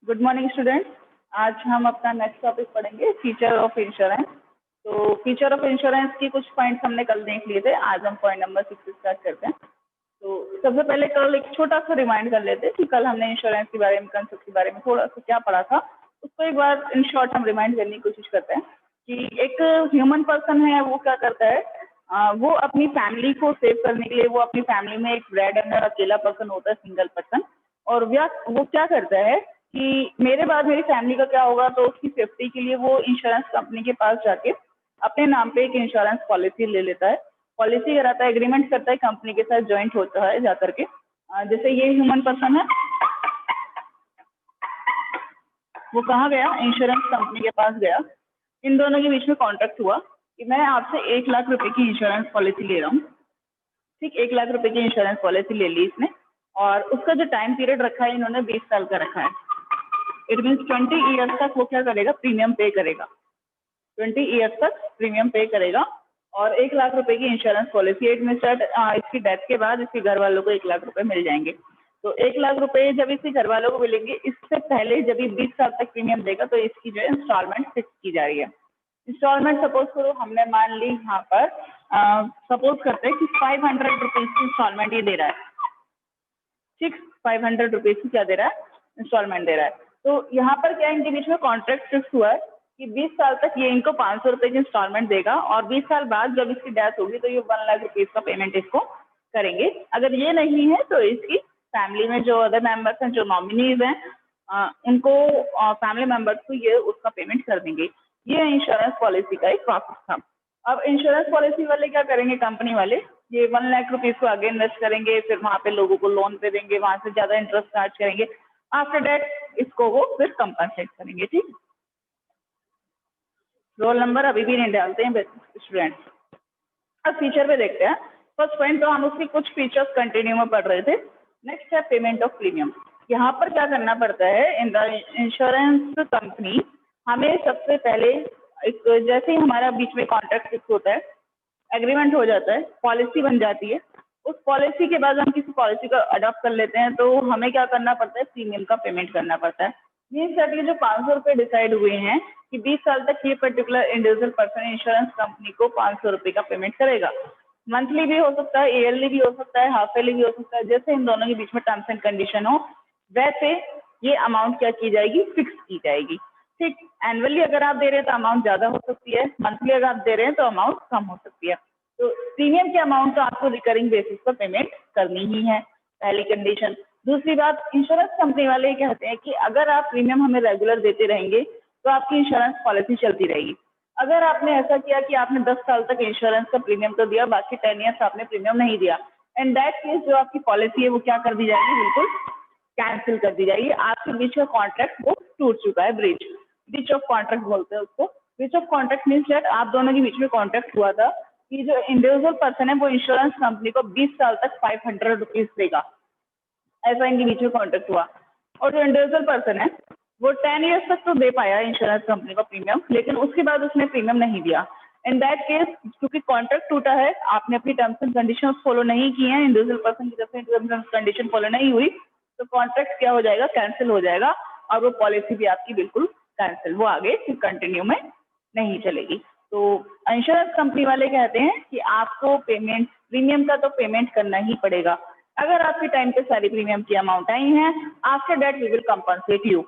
Good morning students. आज हम अपना नेक्स्ट टॉपिक पढ़ेंगे फीचर ऑफ इंश्योरेंस। तो फीचर ऑफ इंश्योरेंस की कुछ पॉइंट्स हमने कल देख लिए थे, आज हम पॉइंट नंबर 6 स्टार्ट करते हैं। तो सबसे पहले कल एक छोटा सा रिमाइंड कर लेते हैं कि कल हमने इंश्योरेंस के बारे में, कंसेप्ट के बारे में थोड़ा सा क्या पढ़ा था, उसको एक बार इन शॉर्ट हम रिमाइंड करने की कोशिश करते हैं कि एक ह्यूमन पर्सन है, वो क्या करता है, वो अपनी फैमिली को सेव करने के लिए, वो अपनी फैमिली में एक ब्रेड अर्नर अकेला पर्सन होता है, सिंगल पर्सन, और वो क्या करता है कि मेरे बाद मेरी फैमिली का क्या होगा, तो उसकी सेफ्टी के लिए वो इंश्योरेंस कंपनी के पास जाके अपने नाम पे एक इंश्योरेंस पॉलिसी ले लेता है, पॉलिसी कराता है, एग्रीमेंट करता है, कंपनी के साथ ज्वाइंट होता है जाकर के। जैसे ये ह्यूमन पर्सन है, वो कहाँ गया, इंश्योरेंस कंपनी के पास गया, इन दोनों के बीच में कॉन्ट्रैक्ट हुआ कि मैं आपसे 1 लाख रुपए की इंश्योरेंस पॉलिसी ले रहा हूँ। ठीक, 1 लाख रुपए की इंश्योरेंस पॉलिसी ले ली इसने, और उसका जो टाइम पीरियड रखा है इन्होंने 20 साल का रखा है। इट मीन्स 20 ईयर्स तक वो क्या करेगा, प्रीमियम पे करेगा, 20 ईयर्स तक प्रीमियम पे करेगा। और 1 लाख रुपए की इंश्योरेंस पॉलिसी, इट मीन्स इसकी डेथ के बाद इसके घर वालों को 1 लाख रुपए मिल जाएंगे। तो 1 लाख रुपए जब इसके घर वालों को मिलेंगे, इससे पहले जब ये 20 साल तक प्रीमियम देगा तो इसकी जो है इंस्टॉलमेंट फिक्स की जा रही है। इंस्टॉलमेंट सपोज करो हमने मान ली यहाँ पर, सपोज करते हैं कि 500 रुपीज की इंस्टॉलमेंट ये दे रहा है। ठीक, 500 रुपीज की क्या दे रहा है, इंस्टॉलमेंट दे रहा है। तो यहाँ पर क्या इनके बीच में कॉन्ट्रैक्ट फिक्स हुआ है कि 20 साल तक ये इनको 500 रुपए की इंस्टॉलमेंट देगा, और 20 साल बाद जब इसकी डेथ होगी तो ये 1 लाख रुपीज का पेमेंट इसको करेंगे। अगर ये नहीं है तो इसकी फैमिली में जो अदर मेंबर्स हैं, जो नॉमिनीज हैं, उनको फैमिली मेंबर्स को ये उसका पेमेंट कर देंगे। ये इंश्योरेंस पॉलिसी का एक प्रोसेस था। अब इंश्योरेंस पॉलिसी वाले क्या करेंगे, कंपनी वाले ये 1 लाख रुपीज को आगे इन्वेस्ट करेंगे, फिर वहाँ पे लोगों को लोन पे देंगे, वहां से ज्यादा इंटरेस्ट चार्ज करेंगे, आफ्टर दैट इसको वो फिर कंपनसेट करेंगे। ठीक, रोल नंबर अभी भी नहीं डालते हैं स्टूडेंट्स। अब फीचर पे देखते हैं। फर्स्ट पॉइंट तो हम उसकी कुछ फीचर्स कंटिन्यू में पढ़ रहे थे। नेक्स्ट है पेमेंट ऑफ प्रीमियम। यहाँ पर क्या करना पड़ता है, इन द इंश्योरेंस कंपनी हमें सबसे पहले एक, जैसे ही हमारा बीच में कॉन्ट्रैक्ट फिक्स होता है, एग्रीमेंट हो जाता है, पॉलिसी बन जाती है, उस पॉलिसी के बाद हम किसी पॉलिसी को अडॉप्ट कर लेते हैं, तो हमें क्या करना पड़ता है, प्रीमियम का पेमेंट करना पड़ता है। मीन्स दैट ये जो 500 रुपये डिसाइड हुए हैं कि 20 साल तक ये particular individual person insurance company को 500 रुपये का पेमेंट करेगा। मंथली भी हो सकता है, ईयरली भी हो सकता है, हाफ ईयरली भी हो सकता है, जैसे इन दोनों के बीच में टर्म्स एंड कंडीशन हो वैसे ये अमाउंट क्या की जाएगी, फिक्स की जाएगी। ठीक, एनुअली अगर आप दे रहे हैं तो अमाउंट ज्यादा हो सकती है, मंथली अगर आप दे रहे हैं तो अमाउंट कम हो सकती है। तो प्रीमियम के अमाउंट तो आपको रिकरिंग बेसिस पर पेमेंट करनी ही है, पहली कंडीशन। दूसरी बात, इंश्योरेंस कंपनी वाले कहते हैं कि अगर आप प्रीमियम हमें रेगुलर देते रहेंगे तो आपकी इंश्योरेंस पॉलिसी चलती रहेगी। अगर आपने ऐसा किया कि आपने 10 साल तक इंश्योरेंस का प्रीमियम तो दिया, बाकी 10 ईयर्स आपने प्रीमियम नहीं दिया, एंड दैट केस जो आपकी पॉलिसी है वो क्या कर दी जाएगी, बिल्कुल कैंसिल कर दी जाएगी। आपके बीच का कॉन्ट्रैक्ट वो टूट चुका है, ब्रीच ऑफ कॉन्ट्रैक्ट बोलते हैं उसको। Breach of contract means that आप दोनों के बीच में कॉन्ट्रैक्ट हुआ था कि जो इंडिविजुअल पर्सन है वो इंश्योरेंस कंपनी को 20 साल तक 500 रुपीज देगा, ऐसा इनके बीच में कॉन्ट्रैक्ट हुआ। और जो इंडिविजुअल पर्सन है वो 10 ईयर्स तक तो दे पाया इंश्योरेंस कंपनी को प्रीमियम, लेकिन उसके बाद उसने प्रीमियम नहीं दिया। इन दैट केस क्योंकि कॉन्ट्रैक्ट टूटा है, आपने अपनी टर्म्स एंड कंडीशन फॉलो नहीं की है, इंडिविजुअल पर्सन की तरफ से टर्म्स एंड कंडीशन फॉलो नहीं हुई, तो कॉन्ट्रैक्ट क्या हो जाएगा, कैंसिल हो जाएगा, और वो पॉलिसी भी आपकी बिल्कुल कैंसिल, वो आगे कंटिन्यू में नहीं चलेगी। तो इंश्योरेंस कंपनी वाले कहते हैं कि आपको पेमेंट, प्रीमियम का तो पेमेंट करना ही पड़ेगा। अगर आपके टाइम पे सारी प्रीमियम की अमाउंट आई है, after that we will compensate you.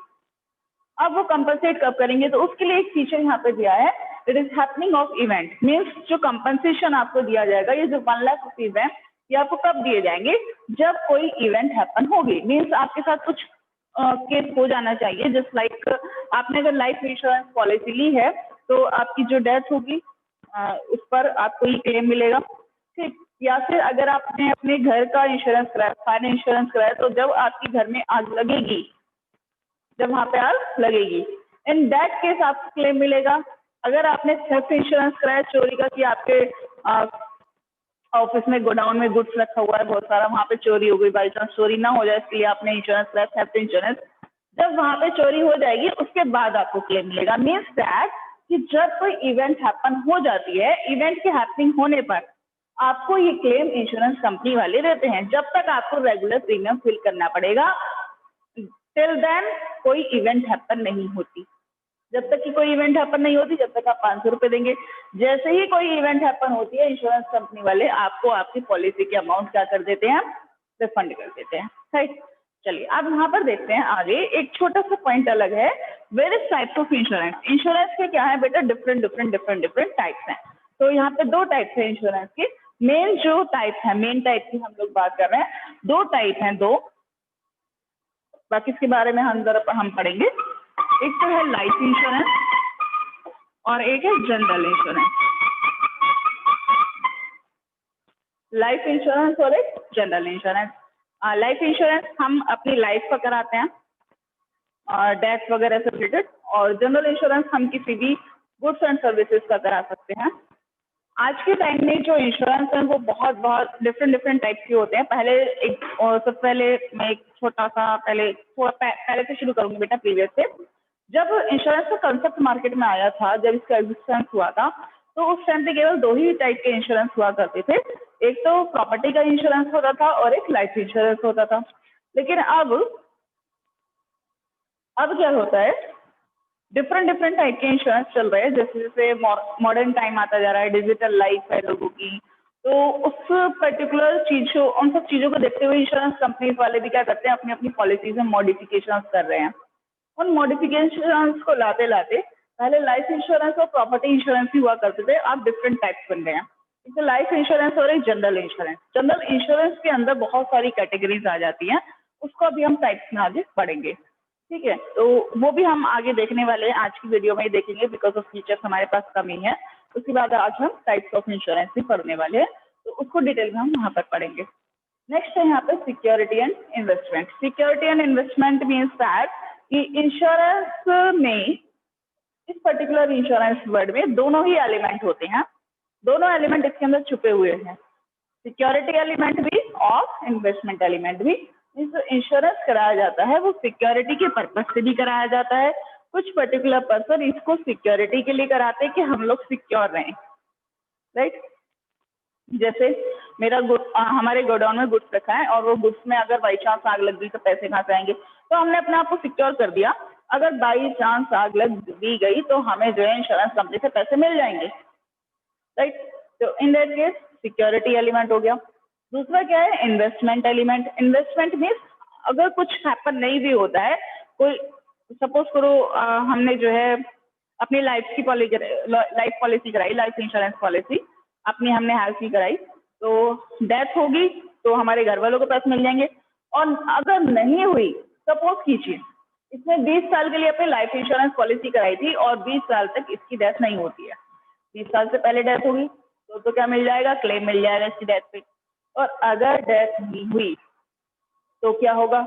अब वो कंपनसेट कब करेंगे, तो उसके लिए एक फीचर यहाँ पे दिया है, it is happening of event. Means जो कंपनसेशन आपको दिया जाएगा, ये जो 1 लाख रुपीज है, ये आपको कब दिए जाएंगे, जब कोई इवेंट हैपन होगी। मीन्स आपके साथ कुछ केस हो जाना चाहिए, जस्ट लाइक आपने अगर लाइफ इंश्योरेंस पॉलिसी ली है तो आपकी जो डेथ होगी उस पर आपको ये क्लेम मिलेगा। ठीक, या फिर अगर आपने अपने घर का इंश्योरेंस कराया, फायर इंश्योरेंस कराया, तो जब आपकी घर में आग लगेगी, जब वहां पे आग लगेगी, इन दैट केस आपको क्लेम मिलेगा। अगर आपने थेफ्ट इंश्योरेंस कराया, चोरी का, कि आपके ऑफिस में गोडाउन में गुड्स रखा हुआ है बहुत सारा, वहां पे चोरी हो गई, बाई चांस चोरी ना हो जाए इसलिए आपने इंश्योरेंस कराया, थेफ्ट इंश्योरेंस, जब वहां पे चोरी हो जाएगी उसके बाद आपको क्लेम मिलेगा। मीन्स दैट कि जब कोई इवेंट हैपन हो जाती है, इवेंट के हैपनिंग होने पर आपको ये क्लेम इंश्योरेंस कंपनी वाले देते हैं। जब तक आपको रेगुलर प्रीमियम फिल करना पड़ेगा, टिल देन कोई इवेंट हैपन नहीं होती। जब तक कि कोई इवेंट हैपन नहीं होती, जब तक आप 500 रुपये देंगे। जैसे ही कोई इवेंट हैपन होती है, इंश्योरेंस कंपनी वाले आपको आपकी पॉलिसी के अमाउंट क्या कर देते हैं, रिफंड कर देते हैं, राइट। चलिए अब यहाँ पर देखते हैं आगे, एक छोटा सा पॉइंट अलग है, various types of insurance. Insurance के क्या है बेटा, डिफरेंट टाइप्स हैं। तो यहाँ पे 2 टाइप्स है इंश्योरेंस के। मेन जो टाइप है, मेन टाइप की हम लोग बात कर रहे हैं, 2 टाइप हैं, 2, बाकी इसके बारे में हम पढ़ेंगे। एक तो है लाइफ इंश्योरेंस और एक है जनरल इंश्योरेंस। लाइफ इंश्योरेंस और एक जनरल इंश्योरेंस। लाइफ इंश्योरेंस हम अपनी लाइफ का कराते हैं, डेथ वगैरह से रिलेटेड, और जनरल इंश्योरेंस हम किसी भी गुड्स एंड सर्विसेज का करा सकते हैं। आज के टाइम में जो इंश्योरेंस है वो बहुत डिफरेंट टाइप के होते हैं। पहले एक, और सबसे पहले मैं एक छोटा सा पहले से शुरू करूंगी बेटा, प्रीवियस से। जब इंश्योरेंस का कंसेप्ट मार्केट में आया था, जब इसका एग्जिस्टेंस हुआ था, तो उस टाइम पे केवल 2 ही टाइप के इंश्योरेंस हुआ करते थे। एक तो प्रॉपर्टी का इंश्योरेंस होता था और एक लाइफ इंश्योरेंस होता था। लेकिन अब क्या होता है, डिफरेंट टाइप के इंश्योरेंस चल रहे हैं। जैसे जैसे मॉडर्न टाइम आता जा रहा है, डिजिटल लाइफ है लोगों की, तो उस पर्टिकुलर चीज को, उन सब चीजों को देखते हुए इंश्योरेंस कंपनीज वाले भी क्या करते हैं, अपनी अपनी पॉलिसीज में मॉडिफिकेशन कर रहे हैं। उन मॉडिफिकेशंस को लाते लाते पहले लाइफ इंश्योरेंस और प्रॉपर्टी इंश्योरेंस ही हुआ करते थे, अब डिफरेंट टाइप्स बन गए हैं। एक लाइफ इंश्योरेंस और एक जनरल इंश्योरेंस। जनरल इंश्योरेंस के अंदर बहुत सारी कैटेगरीज आ जाती हैं, उसको अभी हम टाइप्स में आगे पढ़ेंगे, ठीक है। तो वो भी हम आगे देखने वाले हैं, आज की वीडियो में ही देखेंगे, बिकॉज ऑफ फीचर्स हमारे पास कम ही है। उसके बाद आज हम टाइप्स ऑफ इंश्योरेंस भी पढ़ने वाले हैं, तो उसको डिटेल में हम वहाँ पर पढ़ेंगे। नेक्स्ट है यहाँ पे security and investment. Security and investment means that कि इंश्योरेंस में, इस पर्टिकुलर इंश्योरेंस वर्ड में दोनों ही एलिमेंट होते हैं, दोनों एलिमेंट इसके अंदर छुपे हुए हैं, सिक्योरिटी एलिमेंट भी और इन्वेस्टमेंट एलिमेंट भी। जो इंश्योरेंस कराया जाता है वो सिक्योरिटी के पर्पज से भी कराया जाता है। कुछ पर्टिकुलर पर्सन इसको सिक्योरिटी के लिए कराते हैं कि हम लोग सिक्योर रहें, राइट। जैसे हमारे गोडाउन में गुड्स रखा है और वो गुड्स में अगर बाई चांस आग लग गई तो पैसे कहाँ से आएंगे, तो हमने अपने आप को सिक्योर कर दिया। अगर बाई चांस आग लग दी गई तो हमें जो है इंश्योरेंस कंपनी से पैसे मिल जाएंगे, राइट। तो in that case security element हो गया। दूसरा क्या है, इन्वेस्टमेंट एलिमेंट। इन्वेस्टमेंट मीन्स अगर कुछ हैपन नहीं भी होता है, कोई सपोज करो हमने जो है अपनी लाइफ पॉलिसी कराई, लाइफ इंश्योरेंस पॉलिसी अपनी हमने हेल्थ की कराई, तो डेथ होगी तो हमारे घर वालों को पैसे मिल जाएंगे। और अगर नहीं हुई, सपोज कीजिए इसने 20 साल के लिए अपनी लाइफ इंश्योरेंस पॉलिसी कराई थी और 20 साल तक इसकी डेथ नहीं होती है, 20 साल से पहले डेथ होगी तो क्या मिल जाएगा, क्लेम मिल जाएगा इसकी डेथ पे। और अगर डेथ नहीं हुई तो क्या होगा,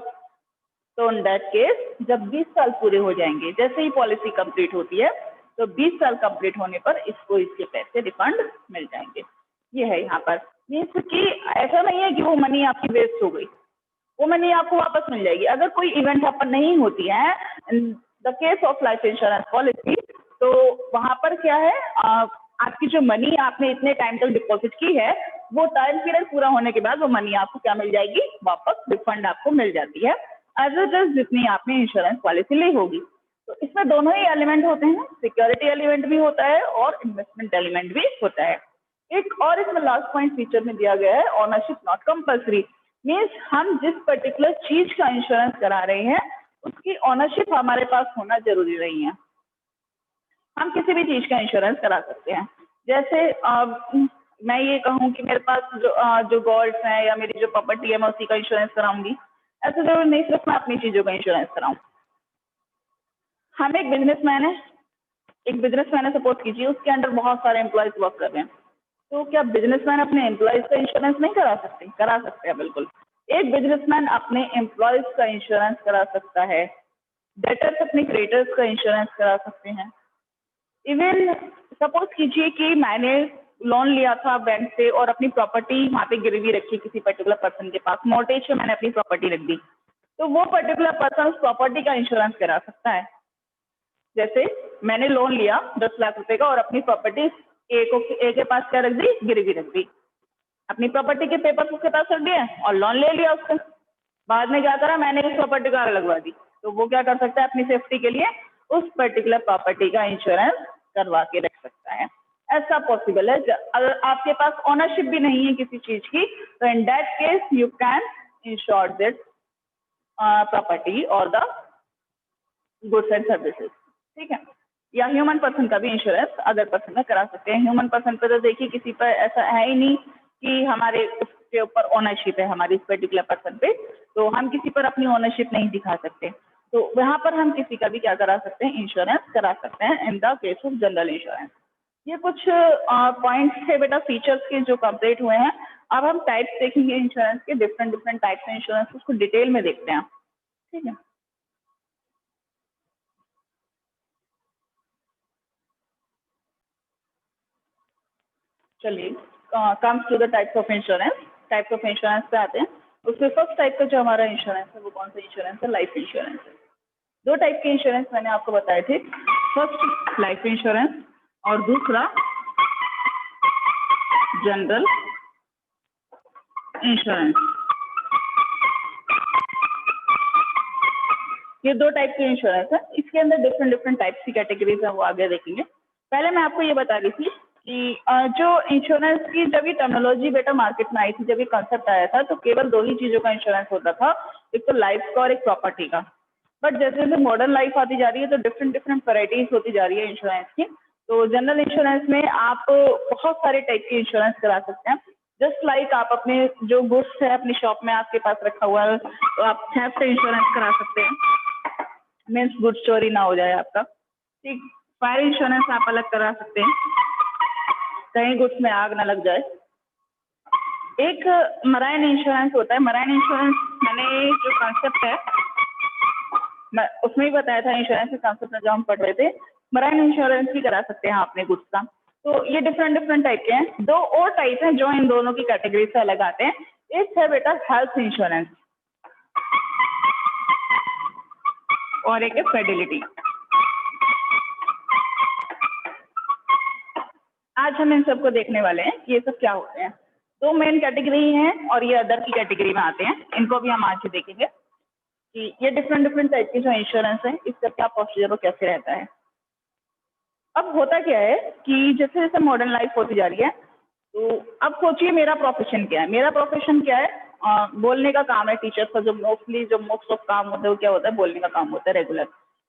तो इन दैट केस जब 20 साल पूरे हो जाएंगे, जैसे ही पॉलिसी कंप्लीट होती है, तो 20 साल कंप्लीट होने पर इसको इसके पैसे रिफंड मिल जाएंगे। ये है यहाँ पर, मीन्स कि ऐसा नहीं है कि वो मनी आपकी वेस्ट हो गई, वो मनी आपको वापस मिल जाएगी। अगर कोई इवेंट हैपन नहीं होती है in the case of life insurance policy, तो वहां पर क्या है, आपकी जो मनी आपने इतने टाइम तक डिपॉजिट की है, वो टाइम पीरियड पूरा होने के बाद वो मनी आपको क्या मिल जाएगी, वापस रिफंड आपको मिल जाती है, एज इट इज जितनी आपने इंश्योरेंस पॉलिसी ली होगी। तो इसमें दोनों ही एलिमेंट होते हैं, सिक्योरिटी एलिमेंट भी होता है और इन्वेस्टमेंट एलिमेंट भी होता है। एक और इसमें लास्ट पॉइंट फीचर में दिया गया है, ओनरशिप नॉट कंपल्सरी। मीन्स हम जिस पर्टिकुलर चीज का इंश्योरेंस करा रहे हैं उसकी ओनरशिप हमारे पास होना जरूरी नहीं है। हम किसी भी चीज का इंश्योरेंस करा सकते हैं। जैसे मैं ये कहूँ कि मेरे पास जो गोल्ड्स हैं या मेरी जो प्रॉपर्टी है मैं उसी का इंश्योरेंस कराऊंगी, ऐसा जरूरी नहीं सिर्फ मैं अपनी चीजों का इंश्योरेंस कराऊं। हम एक बिजनेसमैन है सपोज कीजिए, उसके अंडर बहुत सारे एम्प्लॉयज वर्क कर रहे हैं, तो क्या बिजनेसमैन अपने एम्प्लॉयज का इंश्योरेंस नहीं करा सकते? करा सकते हैं, बिल्कुल। एक बिजनेसमैन अपने एम्प्लॉयज का इंश्योरेंस करा सकता है, डेटर्स अपने क्रेडिटर्स का इंश्योरेंस करा सकते हैं। इवन सपोज कीजिए कि मैंने लोन लिया था बैंक से और अपनी प्रॉपर्टी वहाँ पे गिरवी रखी किसी पर्टिकुलर पर्सन के पास, मॉर्गेज पे मैंने अपनी प्रॉपर्टी रख दी, तो वो पर्टिकुलर पर्सन उस प्रॉपर्टी का इंश्योरेंस करा सकता है। जैसे मैंने लोन लिया 10 लाख रुपए का और अपनी प्रॉपर्टी ए के पास क्या रख दी, गिरवी रख दी, अपनी प्रॉपर्टी के पेपर उसके पास रख दिए और लोन ले लिया उसका। बाद में क्या करा, मैंने उस प्रॉपर्टी का लगवा दी, तो वो क्या कर सकता है, अपनी सेफ्टी के लिए उस पर्टिकुलर प्रॉपर्टी का इंश्योरेंस करवा के रख सकता है। ऐसा पॉसिबल है। अगर आपके पास ओनरशिप भी नहीं है किसी चीज की, तो in that case you can ensure that property और द गुड्स एंड सर्विसेज, ठीक है। या ह्यूमन पर्सन का भी इंश्योरेंस अदर पर्सन का करा सकते हैं। ह्यूमन पर्सन पे तो देखिए किसी पर ऐसा है ही नहीं कि हमारे उसके ऊपर ओनरशिप है हमारी इस पर्टिकुलर पर्सन पे, तो हम किसी पर अपनी ओनरशिप नहीं दिखा सकते। तो वहां पर हम किसी का भी क्या करा सकते हैं, इंश्योरेंस करा सकते हैं in the case of general insurance. ये कुछ पॉइंट्स थे बेटा फीचर्स के जो कंप्लीट हुए हैं। अब हम टाइप्स देखेंगे इंश्योरेंस के, डिफरेंट डिफरेंट टाइप्स हैं इंश्योरेंस, उसको डिटेल में देखते हैं, ठीक है। चलिए, comes to the types of insurance. Types of insurance पे आते हैं। उसमें फर्स्ट टाइप का जो हमारा इंश्योरेंस है वो कौन सा इंश्योरेंस है, लाइफ इंश्योरेंस है। दो टाइप के इंश्योरेंस मैंने आपको बताए थे, फर्स्ट लाइफ इंश्योरेंस और दूसरा जनरल इंश्योरेंस। ये दो टाइप के इंश्योरेंस है। इसके अंदर डिफरेंट डिफरेंट टाइप्स की कैटेगरीज है, वो आगे देखेंगे। पहले मैं आपको ये बता रही थी कि जो इंश्योरेंस की जब ये टेक्नोलॉजी बेटा मार्केट में आई थी, जब ये कॉन्सेप्ट आया था, तो केवल दो ही चीजों का इंश्योरेंस होता था, एक तो लाइफ का और एक प्रॉपर्टी का। बट जैसे जैसे मॉडर्न लाइफ आती जा रही है तो डिफरेंट डिफरेंट वैरायटीज होती जा रही है इंश्योरेंस की। तो जनरल इंश्योरेंस में आप बहुत सारे टाइप के इंश्योरेंस करा सकते हैं। जस्ट लाइक आप अपने जो गुड्स है अपनी शॉप में आपके पास रखा हुआ है, तो आप थेफ्ट इंश्योरेंस करा सकते हैं, मीन्स गुड्स चोरी ना हो जाए आपका, ठीक। फायर इंश्योरेंस आप अलग करा सकते हैं, कहीं गुड्स में आग ना लग जाए। एक मराइन इंश्योरेंस होता है। मराइन इंश्योरेंस मैंने जो कॉन्सेप्ट है मैं उसमें ही बताया था, इंश्योरेंस के कॉन्सेप्ट में जो हम पढ़ रहे थे, मराइन इंश्योरेंस भी करा सकते हैं अपने गुड्स का। तो ये डिफरेंट डिफरेंट टाइप के हैं। दो और टाइप हैं जो इन दोनों की कैटेगरी से अलग आते हैं। एक है बेटा हेल्थ इंश्योरेंस और एक है फिडेलिटी। आज हम इन सबको देखने वाले हैं कि ये सब क्या होते हैं। दो मेन कैटेगरी हैं और ये अदर की कैटेगरी में आते हैं, इनको भी हम आज ही देखेंगे कि ये डिफरेंट डिफरेंट टाइप की जो इंश्योरेंस है इसका क्या प्रोसीजर और कैसे रहता है। अब होता क्या है कि जैसे जैसे मॉडर्न लाइफ होती जा रही है, तो अब सोचिए मेरा प्रोफेशन क्या है। मेरा प्रोफेशन क्या है, बोलने का काम है। टीचर्स का जो मोस्टली जो मोस्ट ऑफ काम होता है वो क्या होता है, बोलने का काम होता है रेगुलर।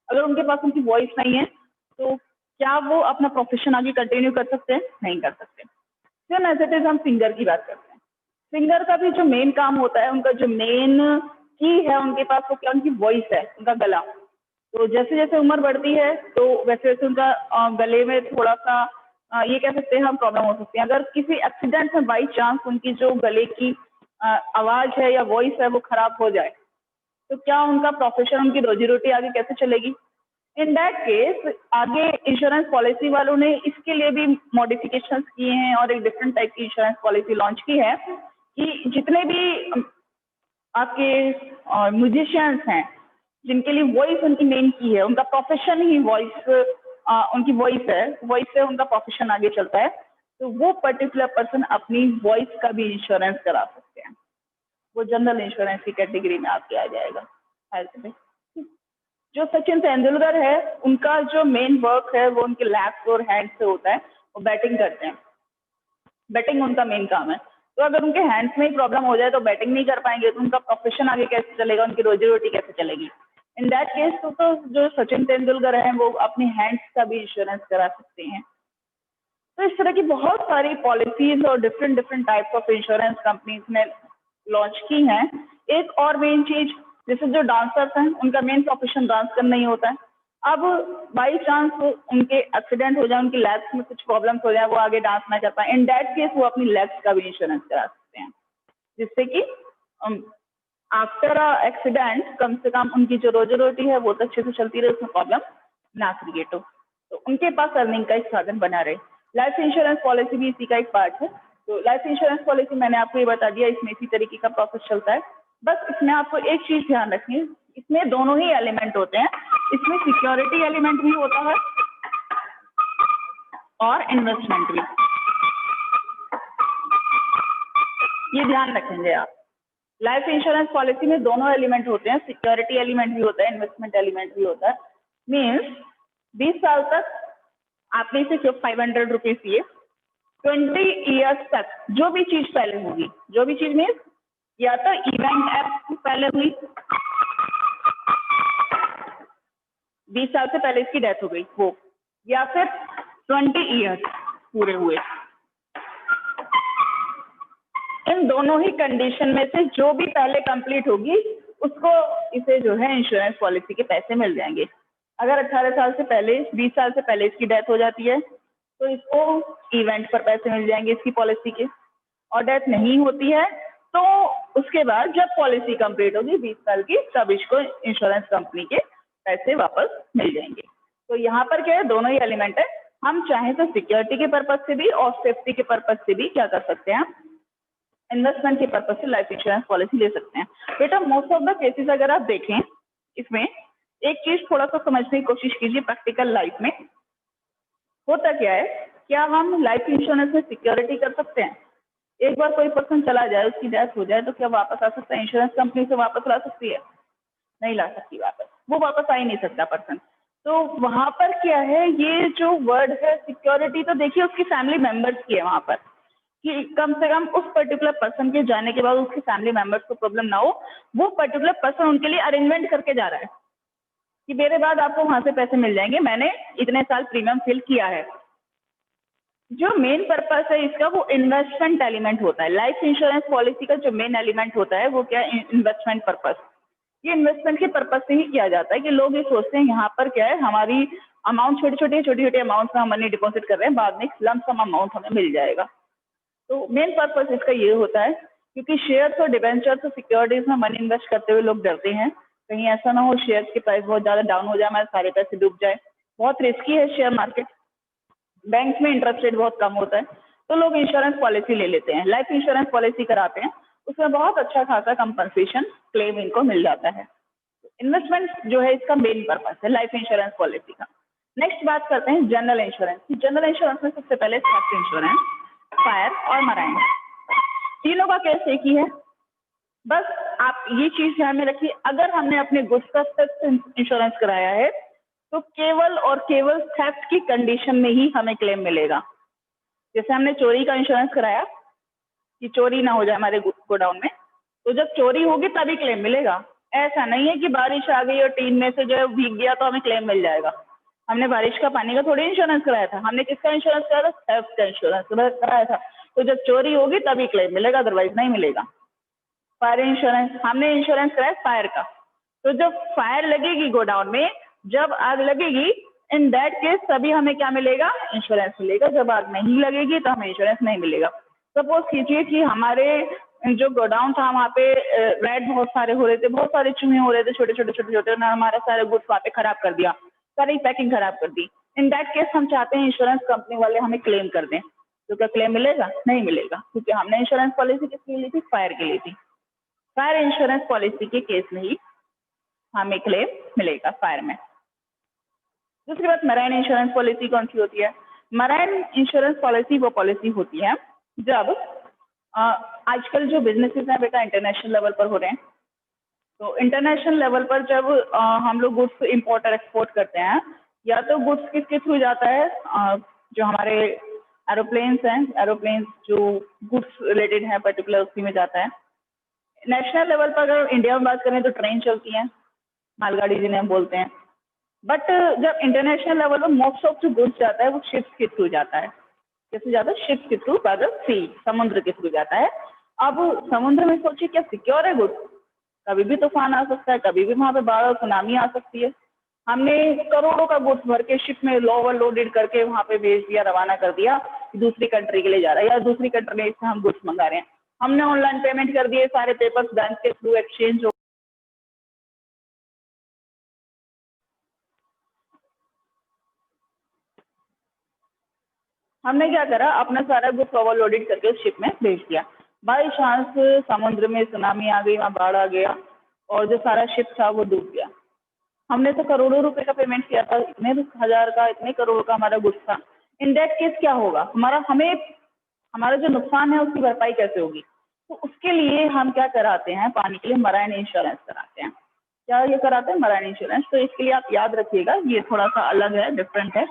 अगर उनके पास उनकी वॉइस नहीं है तो क्या वो अपना प्रोफेशन आगे कंटिन्यू कर सकते हैं, नहीं कर सकते। फिर एज इट इज हम सिंगर की बात करते हैं। सिंगर का भी जो मेन काम होता है, उनका जो मेन की है उनके पास, वो क्या, उनकी वॉइस है, उनका गला। तो जैसे जैसे उम्र बढ़ती है तो वैसे वैसे उनका गले में थोड़ा सा ये कह सकते हैं हम प्रॉब्लम हो सकती है। अगर किसी एक्सीडेंट में बाई चांस उनकी जो गले की आवाज है या वॉइस है वो खराब हो जाए, तो क्या उनका प्रोफेशन, उनकी रोजी रोटी आगे कैसे चलेगी। इन दैट केस आगे इंश्योरेंस पॉलिसी वालों ने इसके लिए भी मॉडिफिकेशंस किए हैं और एक डिफरेंट टाइप की इंश्योरेंस पॉलिसी लॉन्च की है कि जितने भी आपके म्यूजिशियंस हैं जिनके लिए वॉइस उनकी मेन की है, उनका प्रोफेशन ही वॉइस, उनकी वॉइस है, वॉइस से उनका प्रोफेशन आगे चलता है, तो वो पर्टिकुलर पर्सन अपनी वॉइस का भी इंश्योरेंस करा सकते हैं। वो जनरल इंश्योरेंस की कैटेगरी में आपके आ जाएगा हेल्थ में। जो सचिन तेंदुलकर है उनका जो मेन वर्क है वो उनके लेग्स और हैंड से होता है। वो बैटिंग करते हैं, बैटिंग उनका मेन काम है। तो अगर उनके हैंड्स में ही प्रॉब्लम हो जाए तो बैटिंग नहीं कर पाएंगे, तो उनका प्रोफेशन आगे कैसे चलेगा, उनकी रोजी रोटी कैसे चलेगी। इन दैट केस तो जो सचिन तेंदुलकर है वो अपने हैंड्स का भी इंश्योरेंस करा सकते हैं। तो इस तरह की बहुत सारी पॉलिसीज और different different types of insurance companies ने लॉन्च की हैं। एक और मेन चीज, जैसे जो डांसर्स हैं उनका मेन प्रोफेशन डांस करना ही होता है। अब बाई चांस उनके एक्सीडेंट हो जाए, उनकी लेग्स में कुछ प्रॉब्लम्स हो जाए, वो आगे डांस ना कर पाए, इन दैट केस वो अपनी लेग्स का भी इंश्योरेंस करा सकते हैं, जिससे कि आफ्टर एक्सीडेंट कम से कम उनकी जो रोजी रोटी है वो तो अच्छे से चलती रहे, उसमें प्रॉब्लम ना क्रिएट हो, तो उनके पास अर्निंग का एक साधन बना रहे। लाइफ इंश्योरेंस पॉलिसी भी इसी का एक पार्ट है। तो लाइफ इंश्योरेंस पॉलिसी मैंने आपको ये बता दिया, इसमें इसी तरीके का प्रोसेस चलता है। बस इसमें आपको एक चीज ध्यान रखनी है, इसमें दोनों ही एलिमेंट होते हैं। इसमें सिक्योरिटी एलिमेंट भी होता है और इन्वेस्टमेंट भी। ये ध्यान रखेंगे आप। लाइफ इंश्योरेंस पॉलिसी में दोनों एलिमेंट होते हैं, सिक्योरिटी एलिमेंट भी होता है, इन्वेस्टमेंट एलिमेंट भी होता है। मीन्स 20 साल तक आपने इसे 500 रुपीज दिए, 20 ईयर्स तक जो भी चीज पहले होगी, जो भी चीज मीन्स या तो इवेंट ऐप पहले हुई, 20 साल से पहले इसकी डेथ हो गई वो, या फिर 20 ईयर्स पूरे हुए, इन दोनों ही कंडीशन में से जो भी पहले कंप्लीट होगी उसको इसे जो है इंश्योरेंस पॉलिसी के पैसे मिल जाएंगे। अगर 18 साल से पहले, 20 साल से पहले इसकी डेथ हो जाती है तो इसको इवेंट पर पैसे मिल जाएंगे इसकी पॉलिसी के, और डेथ नहीं होती है तो उसके बाद जब पॉलिसी कंप्लीट होगी 20 साल की, तब इसको इंश्योरेंस कंपनी के पैसे वापस मिल जाएंगे। तो यहाँ पर क्या है, दोनों ही एलिमेंट है। हम चाहें तो सिक्योरिटी के पर्पज से भी और सेफ्टी के पर्पज से भी क्या कर सकते हैं, इन्वेस्टमेंट के पर्पज से लाइफ इंश्योरेंस पॉलिसी ले सकते हैं। बेटा मोस्ट ऑफ द केसेस अगर आप देखें, इसमें एक चीज थोड़ा सा समझने की कोशिश कीजिए, प्रैक्टिकल लाइफ में होता क्या है, क्या हम लाइफ इंश्योरेंस में सिक्योरिटी कर सकते हैं? एक बार कोई पर्सन चला जाए, उसकी डेथ हो जाए तो क्या वापस आ सकता है? इंश्योरेंस कंपनी से वापस ला सकती है? नहीं ला सकती वापस, वो वापस आ ही नहीं सकता पर्सन। तो वहां पर क्या है, ये जो वर्ड है सिक्योरिटी, तो देखिए उसकी फैमिली मेंबर्स की है वहां पर, कि कम से कम उस पर्टिकुलर पर्सन के जाने के बाद उसके फैमिली मेंबर्स को प्रॉब्लम ना हो, वो पर्टिकुलर पर्सन उनके लिए अरेंजमेंट करके जा रहा है कि मेरे बाद आपको वहां से पैसे मिल जाएंगे, मैंने इतने साल प्रीमियम फिल किया है। जो मेन पर्पस है इसका वो इन्वेस्टमेंट एलिमेंट होता है। लाइफ इंश्योरेंस पॉलिसी का जो मेन एलिमेंट होता है वो क्या है, इन्वेस्टमेंट पर्पस। ये इन्वेस्टमेंट के पर्पस से ही किया जाता है कि लोग ये सोचते हैं यहाँ पर क्या है, हमारी अमाउंट छोटी छोटी अमाउंट में हम मनी डिपॉजिट कर रहे हैं, बाद में लम सम अमाउंट हमें मिल जाएगा। तो मेन पर्पस इसका ये होता है, क्योंकि शेयर्स और डिबेंचर्स और सिक्योरिटीज में मनी इन्वेस्ट करते हुए लोग डरते हैं कहीं ऐसा ना हो शेयर्स की प्राइस बहुत ज्यादा डाउन हो जाए, हमारे सारे पैसे डूब जाए। बहुत रिस्की है शेयर मार्केट, बैंक में इंटरेस्ट रेट बहुत कम होता है, तो लोग इंश्योरेंस पॉलिसी ले लेते हैं, लाइफ इंश्योरेंस पॉलिसी कराते हैं, उसमें बहुत अच्छा खासा कंपनसेशन क्लेम इनको मिल जाता है। इन्वेस्टमेंट जो है इसका मेन पर्पस है लाइफ इंश्योरेंस पॉलिसी का। नेक्स्ट बात करते हैं जनरल इंश्योरेंस। जनरल इंश्योरेंस में सबसे पहले थेफ्ट इंश्योरेंस, फायर और मराइन, तीनों का केस एक ही है। बस आप ये चीज ध्यान में रखिए, अगर हमने अपने गुड्स का थेफ्ट इंश्योरेंस कराया है तो केवल और केवल थेफ्ट की कंडीशन में ही हमें क्लेम मिलेगा। जैसे हमने चोरी का इंश्योरेंस कराया कि चोरी ना हो जाए हमारे गोडाउन में, तो जब चोरी होगी तभी क्लेम मिलेगा। ऐसा नहीं है कि बारिश आ गई और टीन में से जो है भीग गया तो हमें क्लेम मिल जाएगा। हमने बारिश का पानी का थोड़ी इंश्योरेंस कराया था, हमने किसका इंश्योरेंस कराया था? थेफ्ट का इंश्योरेंस कराया था। तो जब चोरी होगी तभी क्लेम मिलेगा, अदरवाइज नहीं मिलेगा। फायर इंश्योरेंस, हमने इंश्योरेंस कराया फायर का, तो जब फायर लगेगी गोडाउन में, जब आग लगेगी, इन दैट केस तभी हमें क्या मिलेगा? इंश्योरेंस मिलेगा। जब आग नहीं लगेगी तो हमें इंश्योरेंस नहीं मिलेगा। सपोज कीजिए कि हमारे जो गोडाउन था वहाँ पे रेड बहुत सारे हो रहे थे, बहुत सारे चूहे हो रहे थे, छोटे छोटे, ना हमारा सारा गुड्स वहाँ पे खराब कर दिया, सारी पैकिंग खराब कर दी। इन दैट केस हम चाहते हैं इंश्योरेंस कंपनी वाले हमें क्लेम कर दें, तो क्या क्लेम मिलेगा? नहीं मिलेगा, क्योंकि हमने इंश्योरेंस पॉलिसी किसके लिए ली थी? फायर के लिए थी। फायर इंश्योरेंस पॉलिसी के केस में ही हमें क्लेम मिलेगा फायर में। दूसरी बात, मराइन इंश्योरेंस पॉलिसी कौन सी होती है? मराइन इंश्योरेंस पॉलिसी वो पॉलिसी होती है जब आजकल जो बिजनेसेस हैं बेटा इंटरनेशनल लेवल पर हो रहे हैं, तो इंटरनेशनल लेवल पर जब हम लोग गुड्स इंपोर्ट और एक्सपोर्ट करते हैं, या तो गुड्स किसके थ्रू जाता है, जो हमारे एरोप्लेन्स हैं, एरोप्लेन्स जो गुड्स रिलेटेड है पर्टिकुलर उसी में जाता है। नेशनल लेवल पर अगर इंडिया में बात करें तो ट्रेन चलती है, मालगाड़ी जिन्हें हम बोलते हैं। बट जब इंटरनेशनल लेवल पर मोस्ट ऑफ जो गुड्स जाता है वो शिप्स के थ्रू जाता है। कैसे जाता है? शिप्स के थ्रू, बाय द सी, समुद्र के थ्रू जाता है। अब समुद्र में सोचिए क्या सिक्योर है गुड्स? कभी भी तूफान आ सकता है, कभी भी वहां पे बाढ़ और सुनामी आ सकती है। हमने करोड़ों का गुड्स भर के शिप में ओवरलोडेड करके वहां पे भेज दिया, रवाना कर दिया, दूसरी कंट्री के लिए जा रहा है, या दूसरी कंट्री में से हम गुड्स मंगा रहे हैं, हमने ऑनलाइन पेमेंट कर दिए, सारे पेपर्स बैंक के थ्रू एक्सचेंज हो, हमने क्या करा, अपना सारा गुड्स ओवरलोडेड करके उस शिप में भेज दिया। बाई चांस समुद्र में सुनामी आ गई, वहां बाढ़ आ गया और जो सारा शिप था वो डूब गया। हमने तो करोड़ों रुपए का पेमेंट किया था, इतने हजार का, इतने करोड़ का हमारा गुड्स था। इन दैट केस क्या होगा? हमारा जो नुकसान है उसकी भरपाई कैसे होगी? तो उसके लिए हम क्या कराते हैं, पानी के लिए मराइन इंश्योरेंस कराते हैं। क्या ये कराते हैं? Marine insurance. तो इसके लिए आप याद रखिएगा, ये थोड़ा सा अलग है, डिफरेंट है,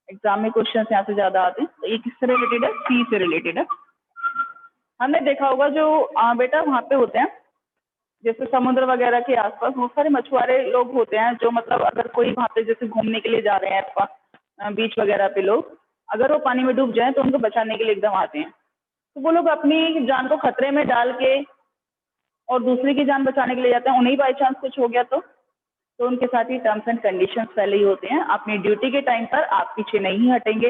एग्जाम में क्वेश्चन यहाँ से ज्यादा आते हैं। तो ये किससे रिलेटेड है? सी से रिलेटेड है। हमने देखा होगा जो बेटा वहाँ पे होते हैं, जैसे समुद्र वगैरह के आसपास बहुत सारे मछुआरे लोग होते हैं, जो मतलब अगर कोई वहाँ पे जैसे घूमने के लिए जा रहे हैं बीच वगैरह पे लोग, अगर वो पानी में डूब जाए तो उनको बचाने के लिए एकदम आते हैं। तो वो लोग अपनी जान को खतरे में डाल के और दूसरे की जान बचाने के लिए जाते हैं। उन्हें बाई चांस कुछ हो गया तो उनके साथ ही टर्म्स एंड कंडीशंस पहले ही होते हैं। अपनी ड्यूटी के टाइम पर आप पीछे नहीं हटेंगे।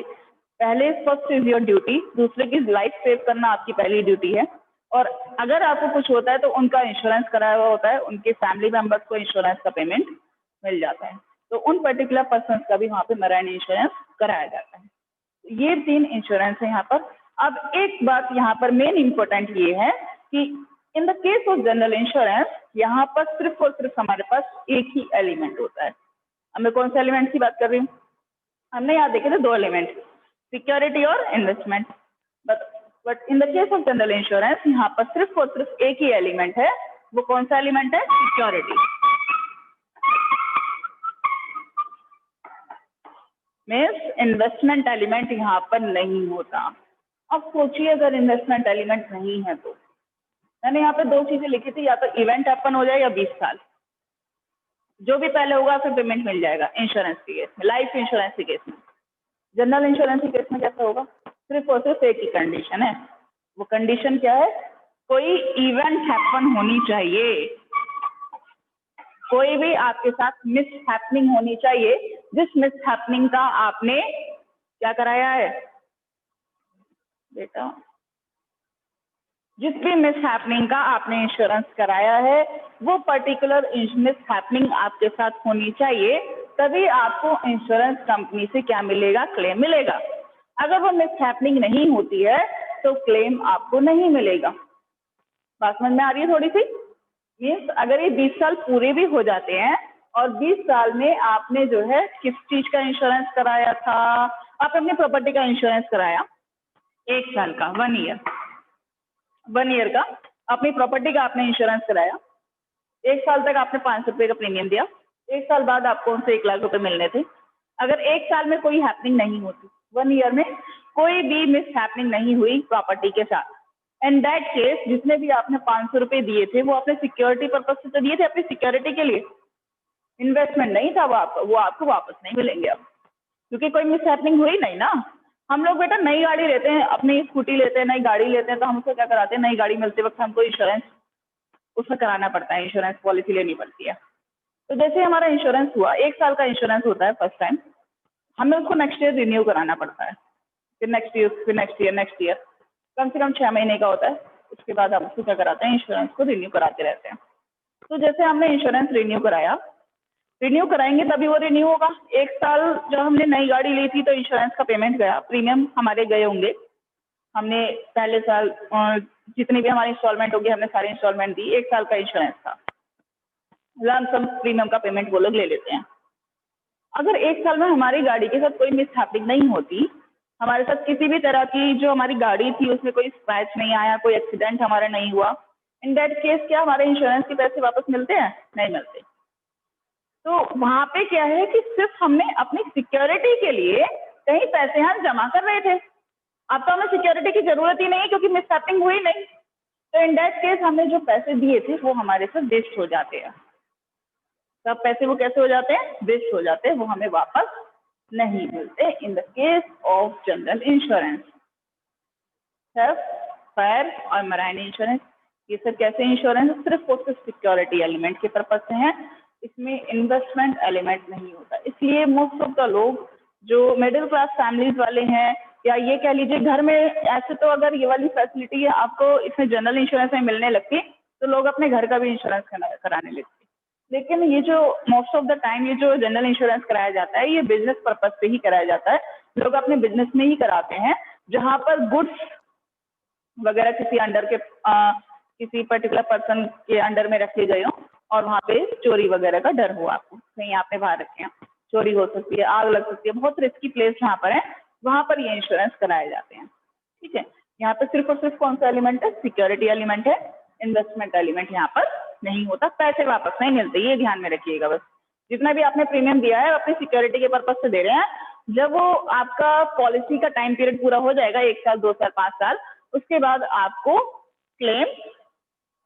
पहले फर्स्ट इज योर ड्यूटी, दूसरे की लाइफ सेव करना आपकी पहली ड्यूटी है। और अगर आपको कुछ होता है तो उनका इंश्योरेंस कराया हुआ होता है, उनके फैमिली मेंबर्स को इंश्योरेंस का पेमेंट मिल जाता है। तो उन पर्टिकुलर पर्सन का भी वहाँ पे मराइन इंश्योरेंस कराया जाता है। ये 3 इंश्योरेंस है यहाँ पर। अब एक बात यहाँ पर मेन इंपॉर्टेंट ये है कि in the case of general insurance यहाँ पर सिर्फ और सिर्फ हमारे पास एक ही एलिमेंट होता है। अब मैं कौन से एलिमेंट की बात कर रही हूँ? हमने यहाँ देखे थे 2 एलिमेंट, सिक्योरिटी और investment. But in the case of general insurance यहाँ पर सिर्फ और सिर्फ एक ही एलिमेंट है। वो कौन सा एलिमेंट है? सिक्योरिटी। मीन्स इन्वेस्टमेंट एलिमेंट यहाँ पर नहीं होता। अब सोचिए अगर इन्वेस्टमेंट एलिमेंट नहीं है तो मैंने यहाँ पे 2 चीजें लिखी थी, या तो इवेंट हैपन हो जाए या 20 साल, जो भी पहले होगा फिर पेमेंट मिल जाएगा इंश्योरेंस के केस में, लाइफ इंश्योरेंस के केस में। जनरल इंश्योरेंस के केस में कैसा होगा? सिर्फ और सिर्फ एक ही कंडीशन है। वो कंडीशन क्या है? कोई इवेंट हैपन होनी चाहिए, कोई भी आपके साथ मिस हैपनिंग होनी चाहिए, जिस मिस हैपनिंग का आपने क्या कराया है बेटा? जिस भी मिस हैपनिंग का आपने इंश्योरेंस कराया है वो पर्टिकुलर मिस हैपनिंग आपके साथ होनी चाहिए, तभी आपको इंश्योरेंस कंपनी से क्या मिलेगा? क्लेम मिलेगा। अगर वो मिस हैपनिंग नहीं होती है तो क्लेम आपको नहीं मिलेगा। बात समझ में आ रही है थोड़ी सी? मीन्स अगर ये 20 साल पूरे भी हो जाते हैं और 20 साल में आपने जो है किस चीज का इंश्योरेंस कराया था? आप अपनी प्रॉपर्टी का इंश्योरेंस कराया 1 साल का, 1 ईयर का अपनी प्रॉपर्टी का आपने इंश्योरेंस कराया। 1 साल तक आपने 500 रुपये का प्रीमियम दिया। 1 साल बाद आपको उनसे 1 लाख रुपए मिलने थे। अगर 1 साल में कोई हैपनिंग नहीं होती, 1 ईयर में कोई भी मिस हैपनिंग नहीं हुई प्रॉपर्टी के साथ, इन दैट केस जितने भी आपने 500 रुपए दिए थे वो अपने सिक्योरिटी पर्पज से तो दिए थे, अपनी सिक्योरिटी के लिए, इन्वेस्टमेंट नहीं था वो आपको वापस नहीं मिलेंगे अब, क्योंकि कोई मिस हैपनिंग हुई नहीं ना। हम लोग बेटा नई गाड़ी लेते हैं, अपनी स्कूटी लेते हैं, नई गाड़ी लेते हैं, तो हम उसको क्या कराते हैं? नई गाड़ी मिलते वक्त हमको इंश्योरेंस उसमें कराना पड़ता है, इंश्योरेंस पॉलिसी लेनी पड़ती है। तो जैसे हमारा इंश्योरेंस हुआ, 1 साल का इंश्योरेंस होता है फर्स्ट टाइम, हमें उसको नेक्स्ट ईयर रिन्यू कराना पड़ता है, फिर नेक्स्ट ईयर, फिर नेक्स्ट ईयर, कम से कम 6 महीने का होता है। उसके बाद हम उसको क्या कराते हैं? इंश्योरेंस को रिन्यू कराते रहते हैं। तो जैसे हमने इंश्योरेंस रिन्यू कराया, रिन्यू कराएंगे तभी वो रिन्यू होगा। 1 साल जब हमने नई गाड़ी ली थी तो इंश्योरेंस का पेमेंट गया, प्रीमियम हमारे गए होंगे, हमने पहले साल जितनी भी हमारी इंस्टॉलमेंट होगी हमने सारी इंस्टॉलमेंट दी, 1 साल का इंश्योरेंस था, लमसम प्रीमियम का पेमेंट वो लोग ले लेते हैं। अगर 1 साल में हमारी गाड़ी के साथ कोई मिस हैपनिंग नहीं होती, हमारे साथ किसी भी तरह की जो हमारी गाड़ी थी उसमें कोई स्क्रैच नहीं आया, कोई एक्सीडेंट हमारा नहीं हुआ, इन दैट केस क्या हमारे इंश्योरेंस के पैसे वापस मिलते हैं? नहीं मिलते। तो वहां पे क्या है कि सिर्फ हमने अपनी सिक्योरिटी के लिए कहीं पैसे हम जमा कर रहे थे। अब तो हमें सिक्योरिटी की जरूरत ही नहीं है क्योंकि मिस हैपनिंग हुई नहीं। तो इन दैट केस हमने जो पैसे दिए थे वो हमारे से वेस्ट हो जाते हैं। सब पैसे वो कैसे हो जाते हैं? वेस्ट हो जाते हैं, वो हमें वापस नहीं मिलते। In the case of general insurance, fire और मराइन इंश्योरेंस, ये सब कैसे इंश्योरेंस? सिर्फ और सिर्फ सिक्योरिटी एलिमेंट के पर्पज से हैं, इसमें इन्वेस्टमेंट एलिमेंट नहीं होता। इसलिए मोस्ट ऑफ द लोग जो मिडिल क्लास फैमिलीज वाले हैं, या ये कह लीजिए घर में, ऐसे तो अगर ये वाली फैसिलिटी है आपको इसमें जनरल इंश्योरेंस में मिलने लगती तो लोग अपने घर का भी इंश्योरेंस कराने लगते। लेकिन ये जो मोस्ट ऑफ द टाइम ये जो जनरल इंश्योरेंस कराया जाता है ये बिजनेस पर्पज से ही कराया जाता है। लोग अपने बिजनेस में ही कराते हैं, जहां पर गुड्स वगैरह किसी अंडर के किसी पर्टिकुलर पर्सन के अंडर में रखे गए हो और वहाँ पे चोरी वगैरह का डर हो, आपको कहीं आपने बाहर रखे हैं, चोरी हो सकती है, आग लग सकती है, बहुत रिस्की प्लेस जहाँ पर है, वहाँ पर ये इंश्योरेंस कराए जाते हैं। ठीक है, यहाँ पे सिर्फ और सिर्फ कौन सा एलिमेंट है, सिक्योरिटी एलिमेंट है, इन्वेस्टमेंट एलिमेंट यहाँ पर नहीं होता, पैसे वापस नहीं मिलते, ये ध्यान में रखिएगा। बस जितना भी आपने प्रीमियम दिया है अपनी सिक्योरिटी के पर्पज से दे रहे हैं, जब वो आपका पॉलिसी का टाइम पीरियड पूरा हो जाएगा, 1 साल 2 साल 5 साल, उसके बाद आपको क्लेम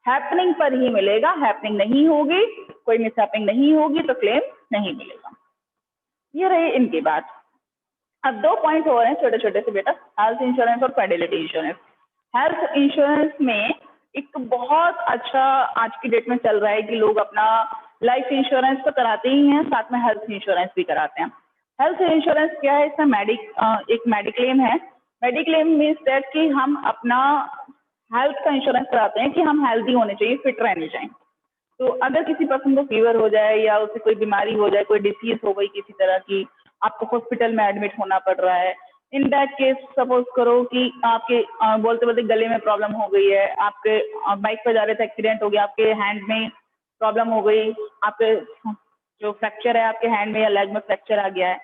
हैपनिंग पर ही मिलेगा। हैपनिंग नहीं होगी, कोई मिसहैपनिंग नहीं होगी तो क्लेम नहीं मिलेगा। ये रही इनकी बात। अब 2 पॉइंट हो रहे हैं छोटे छोटे से बेटा, हेल्थ इंश्योरेंस और फिडेलिटी इंश्योरेंस। हेल्थ इंश्योरेंस में एक बहुत अच्छा आज की डेट में चल रहा है कि लोग अपना लाइफ इंश्योरेंस तो कराते ही हैं, साथ में हेल्थ इंश्योरेंस भी कराते हैं। हेल्थ इंश्योरेंस क्या है, इसमें एक मेडिक्लेम है। मेडिक्लेम मीन्स दैट कि हम अपना हेल्थ का इंश्योरेंस कराते हैं कि हम हेल्दी होने चाहिए, फिट रहने चाहिए। तो अगर किसी पर्सन को फीवर हो जाए या उसे कोई बीमारी हो जाए, कोई डिसीज हो गई किसी तरह की, आपको हॉस्पिटल में एडमिट होना पड़ रहा है, इन दैट केस सपोज करो कि आपके बोलते बोलते गले में प्रॉब्लम हो गई है, आपके बाइक पर जा रहे थे एक्सीडेंट हो गया, आपके हैंड में प्रॉब्लम हो गई, आपके जो फ्रैक्चर है आपके हैंड में या लेग में फ्रैक्चर आ गया है,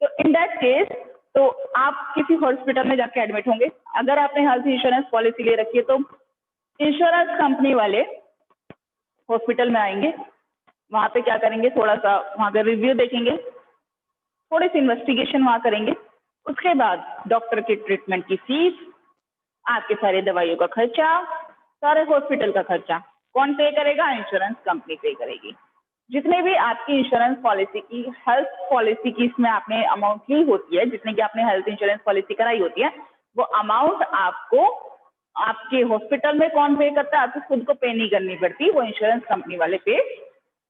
तो इन दैट केस तो आप किसी हॉस्पिटल में जाके एडमिट होंगे। अगर आपने हेल्थ इंश्योरेंस पॉलिसी ले रखी है तो इंश्योरेंस कंपनी वाले हॉस्पिटल में आएंगे, वहाँ पे क्या करेंगे, थोड़ा सा वहाँ का रिव्यू देखेंगे, थोड़ी सी इन्वेस्टिगेशन वहाँ करेंगे, उसके बाद डॉक्टर के ट्रीटमेंट की फीस, आपके सारे दवाइयों का खर्चा, सारे हॉस्पिटल का खर्चा कौन पे करेगा, इंश्योरेंस कंपनी पे करेगी। जितने भी आपकी इंश्योरेंस पॉलिसी की, हेल्थ पॉलिसी की इसमें आपने अमाउंट ली होती है, जितने की आपने हेल्थ इंश्योरेंस पॉलिसी कराई होती है, वो अमाउंट आपको आपके हॉस्पिटल में कौन पे करता है, आपको खुद को पे नहीं करनी पड़ती, वो इंश्योरेंस कंपनी वाले पे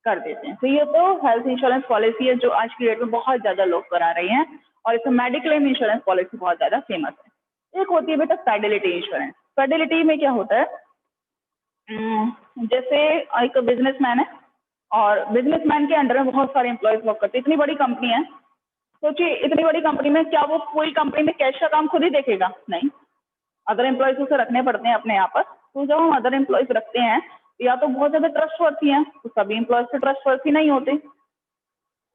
कर देते हैं। तो ये तो हेल्थ इंश्योरेंस पॉलिसी है जो आज की डेट में बहुत ज्यादा लोग करा रहे हैं, और इसमें मेडिक्लेम इंश्योरेंस पॉलिसी बहुत ज्यादा फेमस है। एक होती है बेटा फिडेलिटी इंश्योरेंस। फिडेलिटी में क्या होता है, जैसे एक बिजनेसमैन है और बिजनेसमैन के अंडर में बहुत सारे एम्प्लॉयज वर्क करते हैं, इतनी बड़ी कंपनी है, सोचिए इतनी बड़ी कंपनी में क्या वो पूरी कंपनी में कैश का काम खुद ही देखेगा, नहीं, अदर एम्प्लॉयज उसे रखने पड़ते हैं अपने यहाँ पर। तो जब हम अदर एम्प्लॉयज रखते हैं या तो बहुत ज्यादा ट्रस्टवर्थी हैं, तो सभी एम्प्लॉयज से ट्रस्टवर्थी नहीं होते,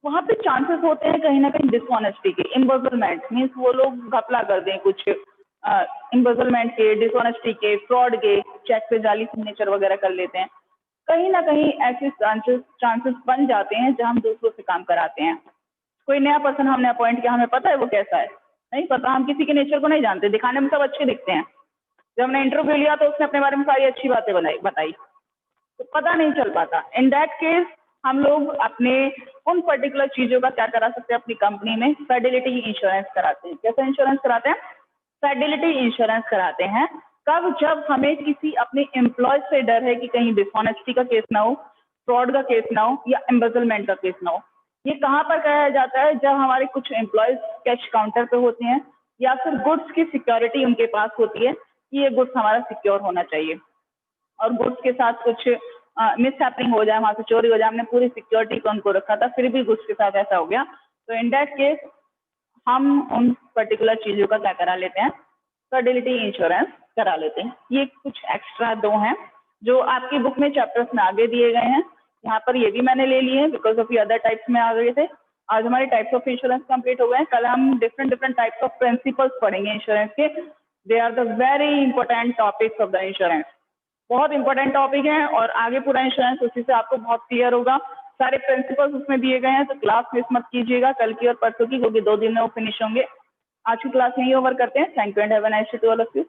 वहाँ पे चांसेस होते हैं कहीं ना कहीं डिसऑनेस्टी के, इम्बेजलमेंट मीन्स वो लोग घपला कर दें कुछ, इम्बेजलमेंट के, डिसऑनेस्टी के, फ्रॉड के, चेक पे जाली सिग्नेचर वगैरह कर लेते हैं। कहीं ना कहीं ऐसे चांसेस बन जाते हैं जहाँ हम दूसरों से काम कराते हैं। कोई नया पर्सन हमने अपॉइंट किया, हमें पता है वो कैसा है, नहीं पता, हम किसी के नेचर को नहीं जानते, दिखाने में सब अच्छे दिखते हैं, जब हमने इंटरव्यू लिया तो उसने अपने बारे में सारी अच्छी बातें बताई, तो पता नहीं चल पाता। इन दैट केस हम लोग अपने उन पर्टिकुलर चीजों का क्या करा सकते हैं, अपनी कंपनी में फिडेलिटी इंश्योरेंस कराते हैं। कैसा इंश्योरेंस कराते हैं, फिडेलिटी इंश्योरेंस कराते हैं। कब, जब हमें किसी अपने एम्प्लॉय से डर है कि कहीं डिसऑनेस्टी का केस ना हो, फ्रॉड का केस ना हो, या एम्बेजलमेंट का केस ना हो। ये कहाँ पर कराया जाता है, जब हमारे कुछ एम्प्लॉयज कैश काउंटर पे होते हैं या फिर गुड्स की सिक्योरिटी उनके पास होती है कि ये गुड्स हमारा सिक्योर होना चाहिए, और गुड्स के साथ कुछ मिसहैपनिंग हो जाए, वहां से चोरी हो जाए, हमने पूरी सिक्योरिटी को उनको रखा था, फिर भी गुड्स के साथ ऐसा हो गया, तो इन दैट केस हम उन पर्टिकुलर चीजों का क्या करा लेते हैं, फिडेलिटी इंश्योरेंस करा लेते हैं। ये कुछ एक्स्ट्रा 2 हैं जो आपकी बुक में चैप्टर्स में आगे दिए गए हैं, यहाँ पर ये भी मैंने ले लिए हैं बिकॉज ऑफ ये अदर टाइप्स में आ गए थे। आज हमारे टाइप्स ऑफ इंश्योरेंस कंप्लीट हो गए हैं, कल हम डिफरेंट टाइप्स ऑफ प्रिंसिपल्स पढ़ेंगे इंश्योरेंस के। They are the very important topics of the insurance, बहुत इंपॉर्टेंट टॉपिक है, और आगे पूरा इंश्योरेंस उसी से आपको बहुत क्लियर होगा। सारे प्रिंसिपल्स उसमें दिए गए हैं, तो क्लास मिस मत कीजिएगा कल की और परसों की, क्योंकि 2 दिन में वो फिनिश होंगे। आज की क्लास यही ओवर करते हैं। Thank you and have a nice day to all of you.